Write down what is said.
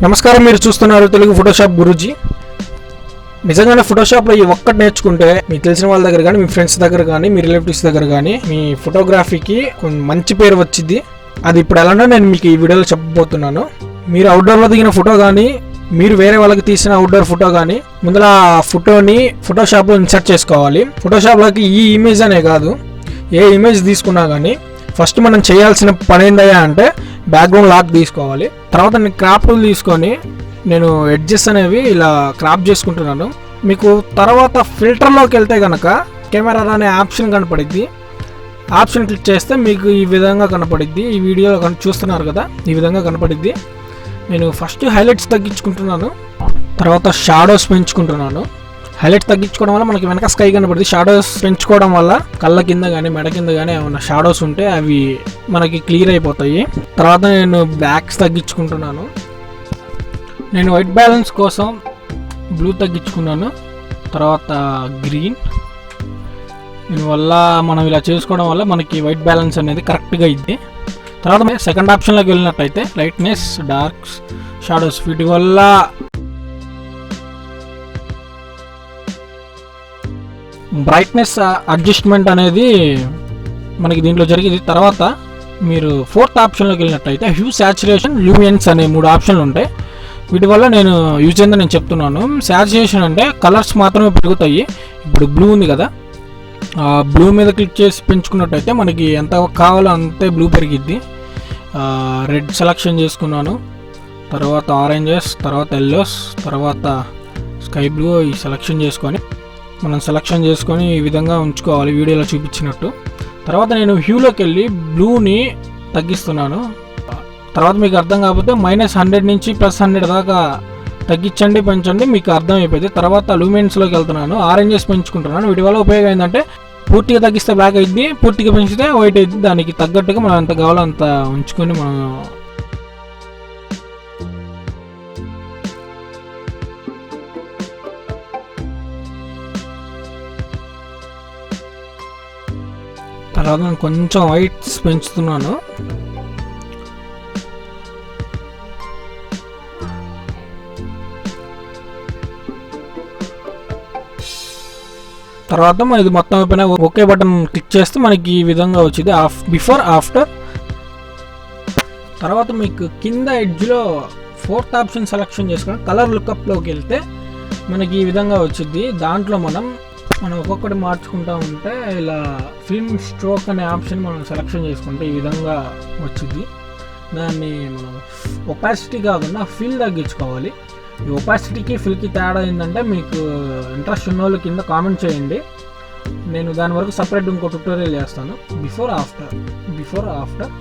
నమస్కారం, మీరు చూస్తున్నారు తెలుగు ఫోటోషాప్ గురుజీ. నిజంగానే ఫోటోషాప్లో ఈ ఒక్కటి నేర్చుకుంటే మీకు తెలిసిన వాళ్ళ దగ్గర కానీ, మీ ఫ్రెండ్స్ దగ్గర కానీ, మీ రిలేటివ్స్ దగ్గర కానీ మీ ఫోటోగ్రఫీకి మంచి పేరు వచ్చింది. అది ఇప్పుడు ఎలానో నేను మీకు ఈ వీడియోలో చెప్పబోతున్నాను. మీరు అవుట్డోర్లో దిగిన ఫోటో కానీ, మీరు వేరే వాళ్ళకి తీసిన అవుట్డోర్ ఫోటో కానీ, ముందర ఆ ఫోటోని ఫోటోషాప్లో ఇన్సర్ట్ చేసుకోవాలి. ఫోటోషాప్లోకి ఈ ఇమేజ్ అనే కాదు, ఏ ఇమేజ్ తీసుకున్నా కానీ ఫస్ట్ మనం చేయాల్సిన పని ఏందయ్యా అంటే బ్యాక్గ్రౌండ్ లాక్ తీసుకోవాలి. తర్వాత నేను క్రాప్ టూల్ తీసుకొని నేను ఎడ్జెస్ అనేవి ఇలా క్రాప్ చేసుకుంటున్నాను. మీకు తర్వాత ఫిల్టర్లోకి వెళ్తే కనుక కెమెరా అనే ఆప్షన్ కనపడిద్ది. ఆప్షన్ క్లిక్ చేస్తే మీకు ఈ విధంగా కనపడిద్ది. ఈ వీడియోలో చూస్తున్నారు కదా, ఈ విధంగా కనపడిద్ది. నేను ఫస్ట్ హైలైట్స్ తగ్గించుకుంటున్నాను, తర్వాత షాడోస్ పెంచుకుంటున్నాను. హైలైట్ తగ్గించుకోవడం వల్ల మనకి వెనక స్కై కనపడుతుంది. షాడోస్ పెంచుకోవడం వల్ల కళ్ళ కింద కానీ, మెడ కింద కానీ ఏమైనా షాడోస్ ఉంటే అవి మనకి క్లియర్ అయిపోతాయి. తర్వాత నేను బ్లాక్స్ తగ్గించుకుంటున్నాను. నేను వైట్ బ్యాలెన్స్ కోసం బ్లూ తగ్గించుకున్నాను, తర్వాత గ్రీన్. దీనివల్ల మనం ఇలా చేసుకోవడం వల్ల మనకి వైట్ బ్యాలెన్స్ అనేది కరెక్ట్గా ఇద్ది. తర్వాత సెకండ్ ఆప్షన్లోకి వెళ్ళినట్టయితే లైట్నెస్, డార్క్స్, షాడోస్, వీటి వల్ల బ్రైట్నెస్ అడ్జస్ట్మెంట్ అనేది మనకి దీంట్లో జరిగింది. తర్వాత మీరు ఫోర్త్ ఆప్షన్లోకి వెళ్ళినట్టయితే హ్యూ, సాచురేషన్, లూమియన్స్ అనే 3 ఆప్షన్లు ఉంటాయి. వీటి వల్ల నేను యూజ్ అయిందని నేను చెప్తున్నాను. సాచురేషన్ అంటే కలర్స్ మాత్రమే పెరుగుతాయి. ఇప్పుడు బ్లూ ఉంది కదా, బ్లూ మీద క్లిక్ చేసి పెంచుకున్నట్టయితే మనకి ఎంత కావాలో అంతే బ్లూ పెరిగిద్ది. రెడ్ సెలెక్షన్ చేసుకున్నాను, తర్వాత ఆరెంజెస్, తర్వాత ఎల్లోస్, తర్వాత స్కై బ్లూ ఈ సెలెక్షన్ చేసుకొని మనం సెలెక్షన్ చేసుకొని ఈ విధంగా ఉంచుకోవాలి వీడియోలో చూపించినట్టు. తర్వాత నేను హ్యూలోకి వెళ్ళి బ్లూని తగ్గిస్తున్నాను. తర్వాత మీకు అర్థం కాకపోతే -100 నుంచి +100 దాకా తగ్గించండి, పెంచండి, మీకు అర్థమైపోయింది. తర్వాత లూమియన్స్లోకి వెళ్తున్నాను, ఆరెంజెస్ పెంచుకుంటున్నాను. వీటి వల్ల ఉపయోగం ఏంటంటే పూర్తిగా తగ్గిస్తే బ్లాక్ అయింది, పూర్తిగా పెంచితే వైట్ అయింది. దానికి తగ్గట్టుగా మనం ఎంత కావాలో అంత ఉంచుకొని మనం తర్వాత నేను కొంచెం వైట్స్ పెంచుతున్నాను. తర్వాత ఇది మొత్తం అయిపోయినా ఓకే బటన్ క్లిక్ చేస్తే మనకి ఈ విధంగా వచ్చింది బిఫోర్ ఆఫ్టర్. తర్వాత మీకు కింద ఎడ్జ్లో ఫోర్త్ ఆప్షన్ సెలెక్షన్ చేసుకొని కలర్ లుకప్లోకి వెళ్తే మనకి ఈ విధంగా వచ్చింది. దాంట్లో మనం ఒక్కొక్కటి మార్చుకుంటూ ఉంటే ఇలా ఫిల్మ్ స్ట్రోక్ అనే ఆప్షన్ మనం సెలెక్షన్ చేసుకుంటే ఈ విధంగా వచ్చింది. దాన్ని మనం ఒపాసిటీ కాకుండా ఫిల్ తగ్గించుకోవాలి. ఈ ఒపాసిటీకి ఫిల్కి తేడా ఏంటంటే మీకు ఇంట్రెస్ట్ ఉన్న వాళ్ళు కింద కామెంట్ చేయండి. నేను దాని వరకు సపరేట్ ఇంకో ట్యూటోరియల్ చేస్తాను. Before after